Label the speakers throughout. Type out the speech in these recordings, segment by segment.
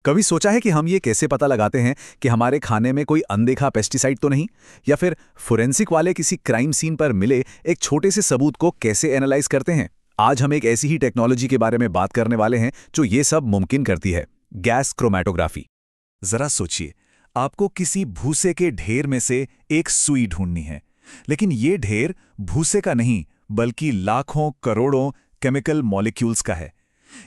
Speaker 1: कभी सोचा है कि हम ये कैसे पता लगाते हैं कि हमारे खाने में कोई अनदेखा पेस्टिसाइड तो नहीं, या फिर फोरेंसिक वाले किसी क्राइम सीन पर मिले एक छोटे से सबूत को कैसे एनालाइज करते हैं? आज हम एक ऐसी ही टेक्नोलॉजी के बारे में बात करने वाले हैं जो ये सब मुमकिन करती है, गैस क्रोमैटोग्राफी। जरा सोचिए, आपको किसी भूसे के ढेर में से एक सुई ढूंढनी है, लेकिन ये ढेर भूसे का नहीं बल्कि लाखों करोड़ों केमिकल मॉलिक्यूल्स का है।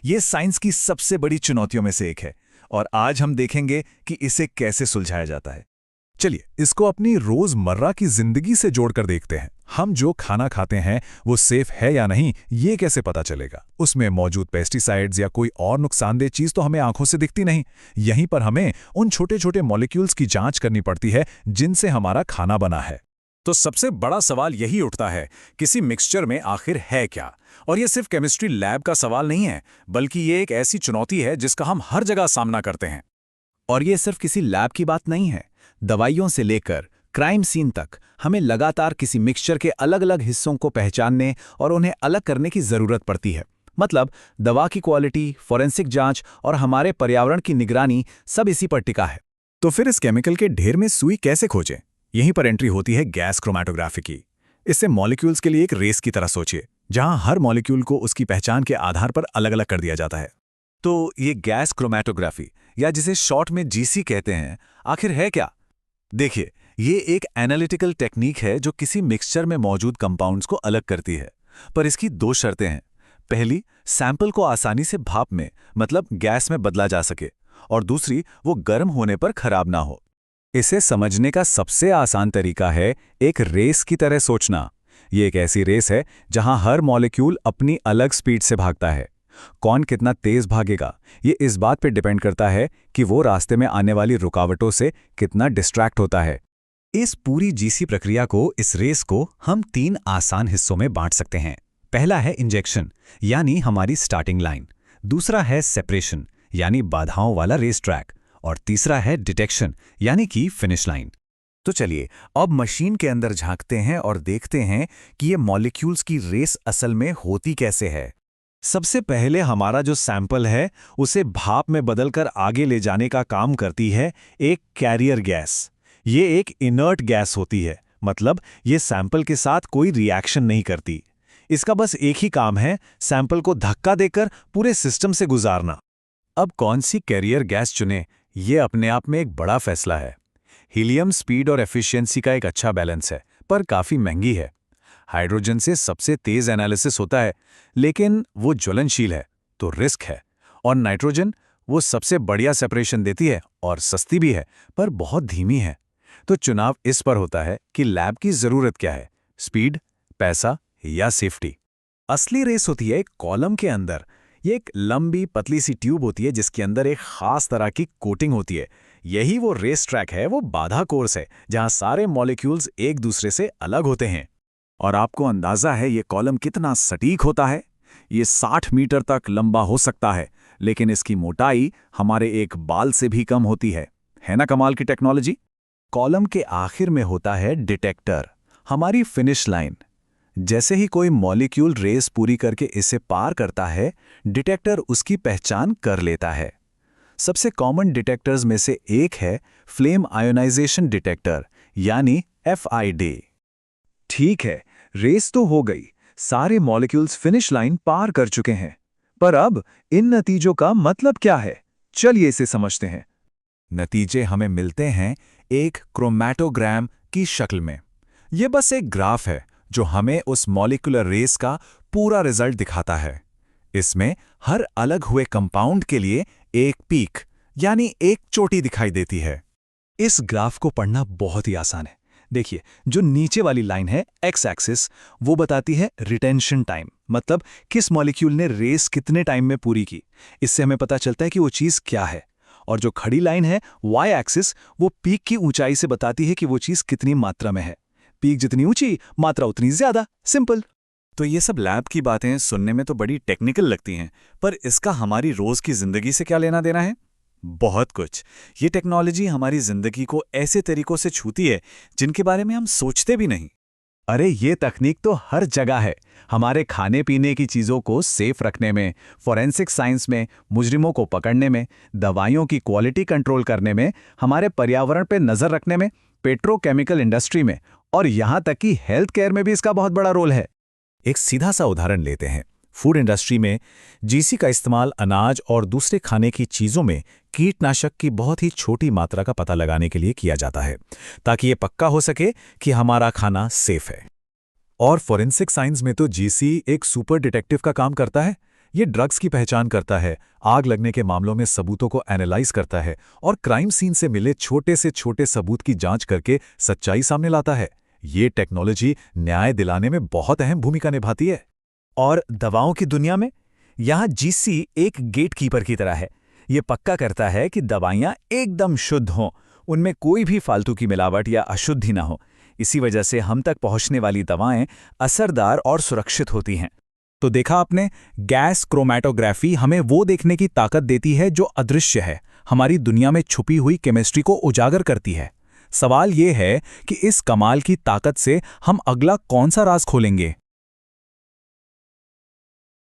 Speaker 1: ये साइंस की सबसे बड़ी चुनौतियों में से एक है और आज हम देखेंगे कि इसे कैसे सुलझाया जाता है। चलिए इसको अपनी रोजमर्रा की जिंदगी से जोड़कर देखते हैं। हम जो खाना खाते हैं वो सेफ है या नहीं, ये कैसे पता चलेगा? उसमें मौजूद पेस्टिसाइड्स या कोई और नुकसानदेह चीज तो हमें आंखों से दिखती नहीं। यहीं पर हमें उन छोटे छोटे मॉलिक्यूल्स की जांच करनी पड़ती है जिनसे हमारा खाना बना है। तो सबसे बड़ा सवाल यही उठता है, किसी मिक्सचर में आखिर है क्या? और ये सिर्फ केमिस्ट्री लैब का सवाल नहीं है, बल्कि ये एक ऐसी चुनौती है जिसका हम हर जगह सामना करते हैं। और ये सिर्फ किसी लैब की बात नहीं है। दवाइयों से लेकर क्राइम सीन तक हमें लगातार किसी मिक्सचर के अलग अलग हिस्सों को पहचानने और उन्हें अलग करने की जरूरत पड़ती है। मतलब दवा की क्वालिटी, फॉरेंसिक जांच और हमारे पर्यावरण की निगरानी सब इसी पर टिका है। तो फिर इस केमिकल के ढेर में सुई कैसे खोजें? यहीं पर एंट्री होती है गैस क्रोमैटोग्राफी की। इससे मॉलिक्यूल्स के लिए एक रेस की तरह सोचिए, जहां हर मॉलिक्यूल को उसकी पहचान के आधार पर अलग अलग कर दिया जाता है। तो ये गैस क्रोमैटोग्राफी, या जिसे शॉर्ट में जीसी कहते हैं, आखिर है क्या? देखिए, ये एक एनालिटिकल टेक्निक है जो किसी मिक्सचर में मौजूद कंपाउंड्स को अलग करती है। पर इसकी दो शर्तें हैं। पहली, सैंपल को आसानी से भाप में, मतलब गैस में बदला जा सके, और दूसरी, वो गर्म होने पर खराब ना हो। इसे समझने का सबसे आसान तरीका है एक रेस की तरह सोचना। ये एक ऐसी रेस है जहां हर मॉलिक्यूल अपनी अलग स्पीड से भागता है। कौन कितना तेज भागेगा, ये इस बात पर डिपेंड करता है कि वो रास्ते में आने वाली रुकावटों से कितना डिस्ट्रैक्ट होता है। इस पूरी जीसी प्रक्रिया को, इस रेस को हम 3 आसान हिस्सों में बांट सकते हैं। पहला है इंजेक्शन, यानी हमारी स्टार्टिंग लाइन। दूसरा है सेपरेशन, यानी बाधाओं वाला रेस ट्रैक। और तीसरा है डिटेक्शन, यानी कि फिनिश लाइन। तो चलिए अब मशीन के अंदर झांकते हैं और देखते हैं कि ये मॉलिक्यूल्स की रेस असल में होती कैसे है। सबसे पहले हमारा जो सैंपल है उसे भाप में बदलकर आगे ले जाने का काम करती है एक कैरियर गैस। ये एक इनर्ट गैस होती है, मतलब ये सैंपल के साथ कोई रिएक्शन नहीं करती। इसका बस एक ही काम है, सैंपल को धक्का देकर पूरे सिस्टम से गुजारना। अब कौन सी कैरियर गैस चुने, ये अपने आप में एक बड़ा फैसला है। हीलियम स्पीड और एफिशिएंसी का एक अच्छा बैलेंस है, पर काफ़ी महंगी है। हाइड्रोजन से सबसे तेज एनालिसिस होता है, लेकिन वो ज्वलनशील है, तो रिस्क है। और नाइट्रोजन, वो सबसे बढ़िया सेपरेशन देती है और सस्ती भी है, पर बहुत धीमी है। तो चुनाव इस पर होता है कि लैब की ज़रूरत क्या है, स्पीड, पैसा या सेफ्टी। असली रेस होती है एक कॉलम के अंदर। ये एक लंबी पतली सी ट्यूब होती है जिसके अंदर एक खास तरह की कोटिंग होती है। यही वो रेस ट्रैक है, वो बाधा कोर्स है, जहां सारे मॉलिक्यूल्स एक दूसरे से अलग होते हैं। और आपको अंदाजा है ये कॉलम कितना सटीक होता है? ये 60 मीटर तक लंबा हो सकता है, लेकिन इसकी मोटाई हमारे एक बाल से भी कम होती है ना कमाल की टेक्नोलॉजी? कॉलम के आखिर में होता है डिटेक्टर, हमारी फिनिश लाइन। जैसे ही कोई मॉलिक्यूल रेस पूरी करके इसे पार करता है, डिटेक्टर उसकी पहचान कर लेता है। सबसे कॉमन डिटेक्टर्स में से एक है फ्लेम आयोनाइजेशन डिटेक्टर, यानी FID। ठीक है, रेस तो हो गई, सारे मॉलिक्यूल्स फिनिश लाइन पार कर चुके हैं। पर अब इन नतीजों का मतलब क्या है? चलिए इसे समझते हैं। नतीजे हमें मिलते हैं एक क्रोमैटोग्राम की शक्ल में। यह बस एक ग्राफ है जो हमें उस मॉलिक्यूलर रेस का पूरा रिजल्ट दिखाता है। इसमें हर अलग हुए कंपाउंड के लिए एक पीक, यानी एक चोटी दिखाई देती है। इस ग्राफ को पढ़ना बहुत ही आसान है। देखिए, जो नीचे वाली लाइन है एक्स एक्सिस, वो बताती है रिटेंशन टाइम, मतलब किस मॉलिक्यूल ने रेस कितने टाइम में पूरी की। इससे हमें पता चलता है कि वो चीज़ क्या है। और जो खड़ी लाइन है वाई एक्सिस, वो पीक की ऊंचाई से बताती है कि वो चीज़ कितनी मात्रा में है। पीक जितनी ऊंची, मात्रा उतनी ज्यादा। सिंपल। तो ये सब लैब की बातें सुनने में तो बड़ी टेक्निकल लगती हैं, पर इसका हमारी रोज की जिंदगी से क्या लेना देना है? बहुत कुछ। ये टेक्नोलॉजी हमारी जिंदगी को ऐसे तरीकों से छूती है जिनके बारे में हम सोचते भी नहीं। अरे ये तकनीक तो हर जगह है। हमारे खाने पीने की चीज़ों को सेफ रखने में, फोरेंसिक साइंस में, मुजरिमों को पकड़ने में, दवाइयों की क्वालिटी कंट्रोल करने में, हमारे पर्यावरण पर नज़र रखने में, पेट्रोकेमिकल इंडस्ट्री में और यहाँ तक कि हेल्थ केयर में भी इसका बहुत बड़ा रोल है।
Speaker 2: एक सीधा सा उदाहरण लेते हैं। फूड इंडस्ट्री में जीसी का इस्तेमाल अनाज और दूसरे खाने की चीज़ों में कीटनाशक की बहुत ही छोटी मात्रा का पता लगाने के लिए किया जाता है, ताकि ये पक्का हो सके कि हमारा खाना सेफ है।
Speaker 3: और फोरेंसिक साइंस में तो जीसी एक सुपर डिटेक्टिव का काम करता है। ये ड्रग्स की पहचान करता है, आग लगने के मामलों में सबूतों को एनालाइज करता है और क्राइम सीन से मिले छोटे से छोटे सबूत की जांच करके सच्चाई सामने लाता है। ये टेक्नोलॉजी न्याय दिलाने में बहुत अहम भूमिका निभाती है।
Speaker 2: और दवाओं की दुनिया में यहाँ जीसी एक गेटकीपर की तरह है। ये पक्का करता है कि दवाइयाँ एकदम शुद्ध हों, उनमें कोई भी फालतू की मिलावट या अशुद्धि ना हो। इसी वजह से हम तक पहुंचने वाली दवाएं असरदार और सुरक्षित होती हैं। तो देखा आपने, गैस क्रोमैटोग्राफी हमें वो देखने की ताकत देती है जो अदृश्य है, हमारी दुनिया में छुपी हुई केमिस्ट्री को उजागर करती है। सवाल ये है कि इस कमाल की ताकत से हम अगला कौन सा राज खोलेंगे।